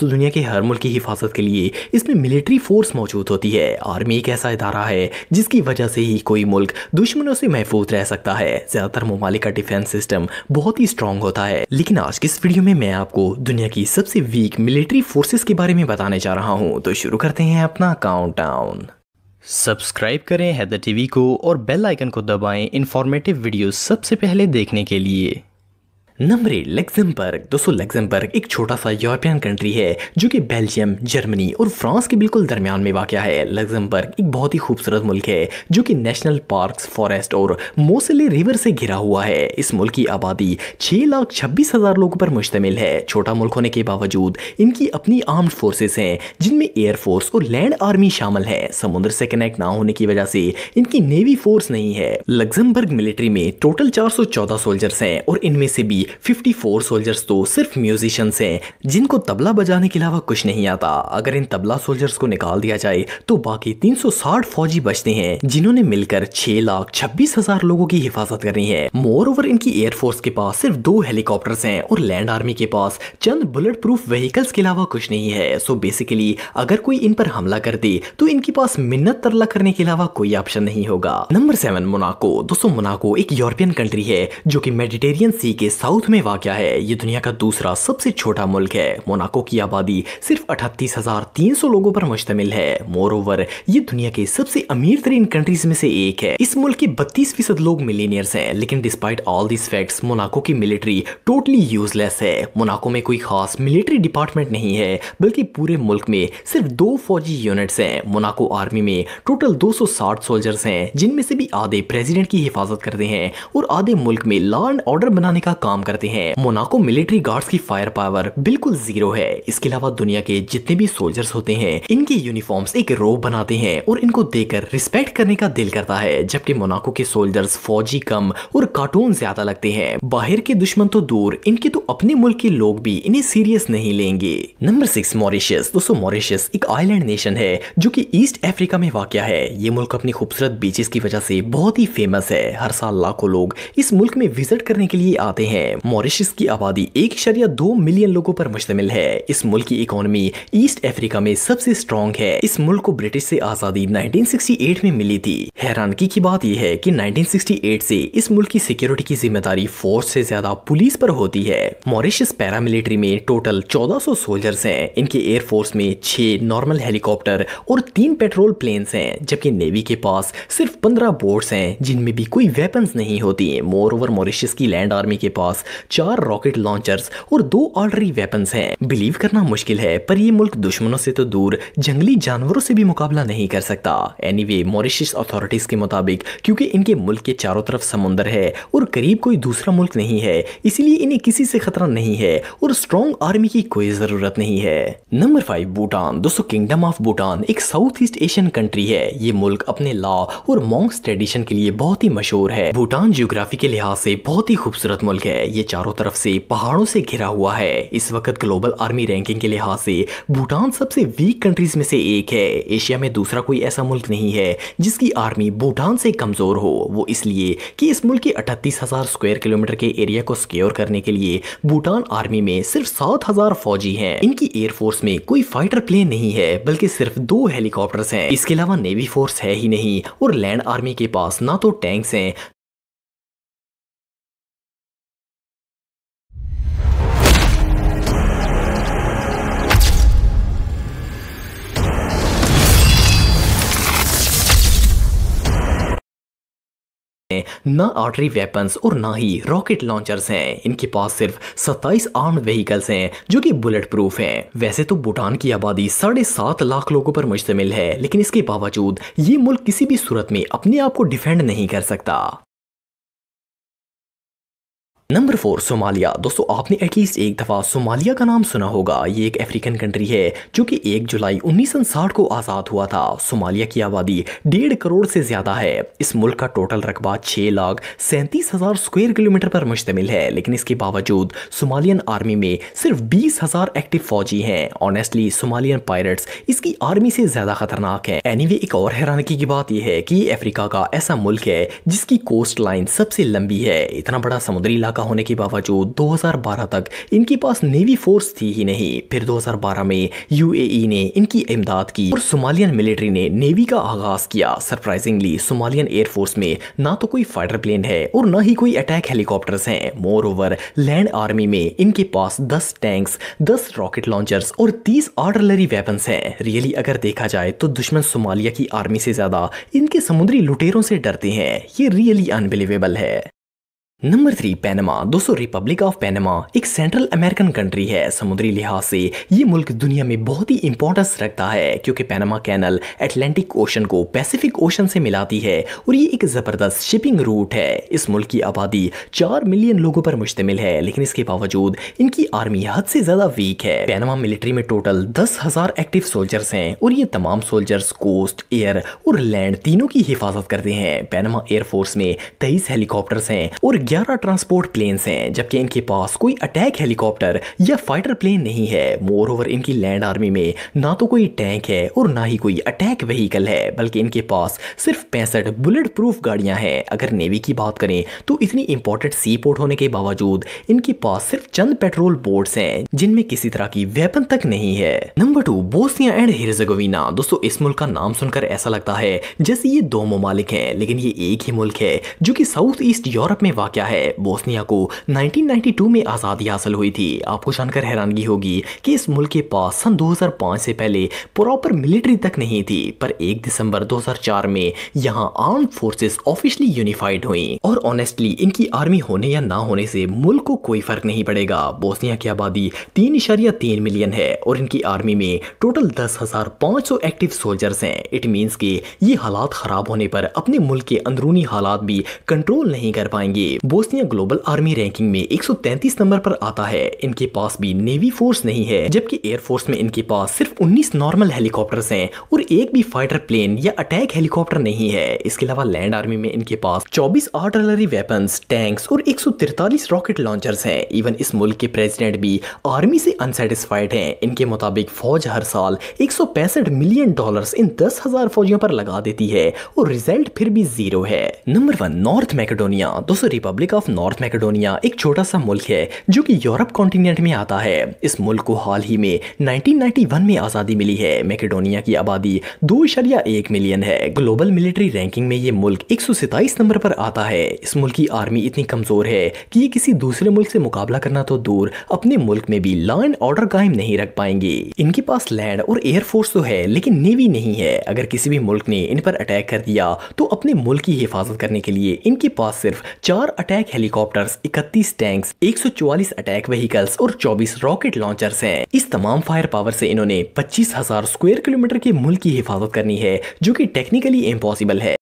दुनिया के हर मुल्क की हिफाजत के लिए इसमें मिलिट्री फोर्स मौजूद होती है। आर्मी एक ऐसा इदारा है जिसकी वजह से ही कोई मुल्क दुश्मनों से महफूज रह सकता है। ज्यादातर ममालिक का डिफेंस सिस्टम बहुत ही स्ट्रांग होता है, लेकिन आज की इस वीडियो में मैं आपको दुनिया की सबसे वीक मिलिट्री फोर्सेस के बारे में बताने जा रहा हूं। तो शुरू करते हैं अपना काउंटडाउन। सब्सक्राइब करें हैदर टीवी को और बेल आइकन को दबाएं इंफॉर्मेटिव वीडियो सबसे पहले देखने के लिए। Number 8, Luxembourg. दोस्तों लग्जमबर्ग एक छोटा सा यूरोपियन कंट्री है जो कि बेल्जियम, जर्मनी और फ्रांस के बिल्कुल दरमियान में वाक़या है। लग्जमबर्ग एक बहुत ही खूबसूरत मुल्क है जो कि नेशनल पार्क्स, फॉरेस्ट और मोसेले रिवर से घिरा हुआ है। इस मुल्क की आबादी 6,26,000 लोगों पर मुश्तमिल है। छोटा मुल्क होने के बावजूद इनकी अपनी आर्म्ड फोर्सेस हैं जिनमें एयरफोर्स और लैंड आर्मी शामिल है। समुद्र से कनेक्ट ना होने की वजह से इनकी नेवी फोर्स नहीं है। लग्जमबर्ग मिलिट्री में टोटल 414 सोल्जर्स हैं और इनमें से भी 54 सोल्जर्स तो सिर्फ म्यूजिशियंस हैं जिनको तबला बजाने के अलावा कुछ नहीं आता। अगर इन तबला सोल्जर्स को निकाल दिया जाए तो बाकी 360 फौजी बचते हैं जिन्होंने मिलकर 6,26,000 लोगों की हिफाजत करनी है। मोर ओवर इनकी एयरफोर्स के पास सिर्फ 2 हेलीकॉप्टर्स हैं और लैंड आर्मी के पास चंद बुलेट प्रूफ व्हीकल्स के अलावा कुछ नहीं है। सो बेसिकली अगर कोई इन पर हमला कर दे तो इनके पास मिन्नत तरला करने के अलावा कोई ऑप्शन नहीं होगा। Number 7, Monaco. दोस्तों मोनाको एक यूरोपियन कंट्री है जो कि मेडिटेरियन सी के साउथ में वाक़या है। ये दुनिया का दूसरा सबसे छोटा मुल्क है। मोनाको की आबादी सिर्फ 38,300 लोगों पर मुश्तमिल है। मोर ओवर ये दुनिया के सबसे अमीर तरीन कंट्रीज में से एक है। इस मुल्क के 32% लोग मिलीनियर्स हैं, लेकिन despite all this facts Monaco की मिलिट्री टोटली यूजलेस है। मोनाको में कोई खास मिलिट्री डिपार्टमेंट नहीं है, बल्कि पूरे मुल्क में सिर्फ 2 फौजी यूनिट्स हैं। मोनाको आर्मी में टोटल 260 सोल्जर्स हैं, जिनमें से भी आधे प्रेसिडेंट की हिफाजत करते हैं और आधे मुल्क में लॉ एंड ऑर्डर बनाने का काम करते हैं। मोनाको मिलिट्री गार्ड्स की फायर पावर बिल्कुल जीरो है। इसके अलावा दुनिया के जितने भी सोल्जर्स होते हैं इनके यूनिफॉर्म्स एक रोब बनाते हैं और इनको देखकर रिस्पेक्ट करने का दिल करता है, जबकि मोनाको के सोल्जर्स फौजी कम और कार्टून ज्यादा लगते हैं। बाहर के दुश्मन तो दूर, इनके तो अपने मुल्क के लोग भी इन्हें सीरियस नहीं लेंगे। Number 6, Mauritius. दोस्तों मॉरिशस एक आइलैंड नेशन है जो कि ईस्ट अफ्रीका में वाक़या है। ये मुल्क अपनी खूबसूरत बीचेस की वजह से बहुत ही फेमस है। हर साल लाखों लोग इस मुल्क में विजिट करने के लिए आते हैं। मॉरिशस की आबादी 1.2 मिलियन लोगों पर मुश्तमिल है। इस मुल्क की इकोनॉमी ईस्ट अफ्रीका में सबसे स्ट्रॉन्ग है। इस मुल्क को ब्रिटिश से आजादी 1968 में मिली थी। हैरानगी की बात यह है कि 1968 से इस मुल्क की सिक्योरिटी की जिम्मेदारी फोर्स से ज्यादा पुलिस पर होती है। मॉरिशस पैरामिलिट्री में टोटल 1400 सोल्जर्स हैं। इनके एयरफोर्स में 6 नॉर्मल हेलीकॉप्टर और 3 पेट्रोल प्लेन्स हैं, जबकि नेवी के पास सिर्फ 15 बोट्स हैं जिनमें भी कोई वेपन्स नहीं होती। मोर ओवर मॉरिशस की लैंड आर्मी के पास 4 रॉकेट लॉन्चर्स और 2 आर्टिलरी वेपन्स हैं। बिलीव करना मुश्किल है, पर ये मुल्क दुश्मनों से तो दूर जंगली जानवरों से भी मुकाबला नहीं कर सकता। एनीवे मॉरिशस अथॉरिटीज के मुताबिक क्योंकि इनके मुल्क के चारों तरफ समुंदर है और करीब कोई दूसरा मुल्क नहीं है, इसीलिए इन्हें किसी से खतरा नहीं है और स्ट्रॉन्ग आर्मी की कोई जरूरत नहीं है। नंबर 5, भूटान। दोस्तों किंगडम ऑफ भूटान एक साउथ ईस्ट एशियन कंट्री है। ये मुल्क अपने लॉ और मॉन्क्स ट्रेडिशन के लिए बहुत ही मशहूर है। भूटान जियोग्राफी के लिहाज से बहुत ही खूबसूरत मुल्क है। ये चारों तरफ से पहाड़ों से घिरा हुआ है। इस वक्त ग्लोबल आर्मी रैंकिंग के लिहाज से भूटान सबसे वीक कंट्रीज में से एक है। एशिया में दूसरा कोई ऐसा मुल्क नहीं है जिसकी आर्मी भूटान से कमजोर हो। वो इसलिए कि इस मुल्क के 38,000 स्क्वायर किलोमीटर के एरिया को सिक्योर करने के लिए भूटान आर्मी में सिर्फ 7,000 फौजी हैं। इनकी एयरफोर्स में कोई फाइटर प्लेन नहीं है, बल्कि सिर्फ 2 हेलीकॉप्टर्स हैं। इसके अलावा नेवी फोर्स है ही नहीं और लैंड आर्मी के पास ना तो टैंक्स हैं ना आर्टरी वेपन्स और ना ही रॉकेट लॉन्चर्स हैं। इनके पास सिर्फ 27 आर्म्ड व्हीकल्स हैं जो कि बुलेट प्रूफ हैं। वैसे तो भूटान की आबादी 7.5 लाख लोगों पर मुश्तमिल है, लेकिन इसके बावजूद ये मुल्क किसी भी सूरत में अपने आप को डिफेंड नहीं कर सकता। Number 4, Somalia. दोस्तों आपने एटलीस्ट एक दफ़ा सोमालिया का नाम सुना होगा। ये एक अफ्रीकन कंट्री है जो कि 1 जुलाई 1960 को आज़ाद हुआ था। सोमालिया की आबादी 1.5 करोड़ से ज़्यादा है। इस मुल्क का टोटल रकबा 6,37,000 स्क्वायर किलोमीटर पर मुश्तमिल है, लेकिन इसके बावजूद सोमालियन आर्मी में सिर्फ 20,000 एक्टिव फौजी हैं। ऑनेस्टली सोमालियन पायरेट्स इसकी आर्मी से ज़्यादा खतरनाक है। एनीवे एक और हैरानगी की बात यह है कि अफ्रीका का ऐसा मुल्क है जिसकी कोस्ट लाइन सबसे लंबी है। इतना बड़ा समुद्री इलाका का होने के बावजूद 2012 तक इनके पास नेवी फोर्स थी ही नहीं। फिर 2012 में यूएई ने इनकी इमदाद की और सोमालियन मिलिट्री ने नेवी का आगाज किया। सरप्राइजिंगली सोमालियन एयरफोर्स में ना तो कोई फाइटर प्लेन है और ना ही कोई अटैक हेलीकॉप्टर्स हैं। मोर ओवर लैंड आर्मी में इनके पास 10 टैंक्स, 10 रॉकेट लॉन्चर्स और 30 आर्टिलरी वेपन्स हैं। रियली अगर देखा जाए तो दुश्मन सोमालिया की आर्मी से ज्यादा इनके समुद्री लुटेरों से डरते हैं। ये रियली अनबिलीवेबल है। Number 3 Panama. दोस्तों रिपब्लिक ऑफ पैनामा एक सेंट्रल अमेरिकन कंट्री है। समुद्री लिहाज से ये मुल्क दुनिया में बहुत ही इंपॉर्टेंस रखता है क्योंकि पैनामा कैनल अटलांटिक ओशन को पैसिफिक ओशन से मिलाती है और ये एक जबरदस्त शिपिंग रूट है। इस मुल्क की आबादी 4 मिलियन लोगों पर मुश्तमिल है, लेकिन इसके बावजूद इनकी आर्मी हद से ज्यादा वीक है। पैनामा मिलिट्री में टोटल 10,000 एक्टिव सोल्जर्स हैं और ये तमाम सोल्जर्स कोस्ट, एयर और लैंड तीनों की हिफाजत करते हैं। पैनामा एयरफोर्स में 23 हेलीकॉप्टर्स हैं और 11 ट्रांसपोर्ट प्लेन्स हैं, जबकि इनके पास कोई अटैक हेलीकॉप्टर या फाइटर प्लेन नहीं है। मोर ओवर इनकी लैंड आर्मी में ना तो कोई टैंक है और ना ही कोई अटैक व्हीकल है, बल्कि इनके पास सिर्फ 65 बुलेट प्रूफ गाड़ियां हैं। अगर नेवी की बात करें तो इतनी इंपॉर्टेंट सी पोर्ट होने के बावजूद इनके पास सिर्फ चंद पेट्रोल बोट्स हैं जिनमें किसी तरह की वेपन तक नहीं है। Number 2 Bosnia and Herzegovina. दोस्तों इस मुल्क का नाम सुनकर ऐसा लगता है जैसे ये दो ममालिक हैं, लेकिन ये एक ही मुल्क है जो कि साउथ ईस्ट यूरोप में वाक़या है। बोस्निया को 1992 में आज़ादी हासिल हुई थी। आपको जानकर हैरानगी होगी कि इस मुल्क के पास सन 2005 से पहले प्रॉपर मिलिट्री तक नहीं थी, पर 1 दिसंबर 2004 में यहां आर्म फोर्सेस ऑफिशियली यूनिफाइड हुई। और ऑनेस्टली इनकी आर्मी होने या ना होने से मुल्क को कोई फर्क नहीं पड़ेगा। बोस्निया की आबादी 3.3 मिलियन है और इनकी आर्मी में टोटल 10,500 एक्टिव सोल्जर्स हैं। इट मींस कि ये हालात खराब होने पर अपने मुल्क के अंदरूनी हालात भी कंट्रोल नहीं कर पाएंगे। बोस्निया ग्लोबल आर्मी रैंकिंग में 133 नंबर पर आता है। इनके पास भी नेवी फोर्स नहीं है, जबकि एयरफोर्स में इनके पास सिर्फ 19 नॉर्मल हेलीकॉप्टर्स हैं और एक भी फाइटर प्लेन या अटैक हेलीकॉप्टर नहीं है। इसके अलावा लैंड आर्मी में इनके पास 24 आर्टिलरी वेपन्स, टैंक्स और 143 रॉकेट लॉन्चर्स हैं। इवन इस मुल्क के प्रेसिडेंट भी आर्मी से अनसेटिस्फाइड हैं। इनके मुताबिक फौज हर साल 165 मिलियन डॉलर्स इन 10,000 फौजियों पर लगा देती है और रिजल्ट फिर भी जीरो है। Number 1 north Macedonia. दोस्तों रिपब्लिक ऑफ नॉर्थ मैकेडोनिया एक छोटा सा मुल्क है जो कि यूरोप कॉन्टिनेंट में आता है। इस मुल्क को हाल ही में 1991 में आजादी मिली है। मैकेडोनिया की आबादी 2.1 मिलियन है। ग्लोबल मिलिट्री रैंकिंग में ये मुल्क 127 नंबर पर आता है। इस मुल्क की आर्मी इतनी कमजोर है कि ये किसी दूसरे मुल्क से मुकाबला करना तो दूर, अपने मुल्क में भी लॉ एंड ऑर्डर कायम नहीं रख पाएंगे। इनके पास लैंड और एयरफोर्स तो है, लेकिन नेवी नहीं है। अगर किसी भी मुल्क ने इन पर अटैक कर दिया तो अपने मुल्क की हिफाजत करने के लिए इनके पास सिर्फ 4 attack helicopters, 31 tanks, 144 attack vehicles और 24 रॉकेट लॉन्चर्स हैं। इस तमाम फायर पावर से इन्होंने 25,000 स्क्वायर किलोमीटर के मुल्क की हिफाजत करनी है, जो कि टेक्निकली इम्पॉसिबल है।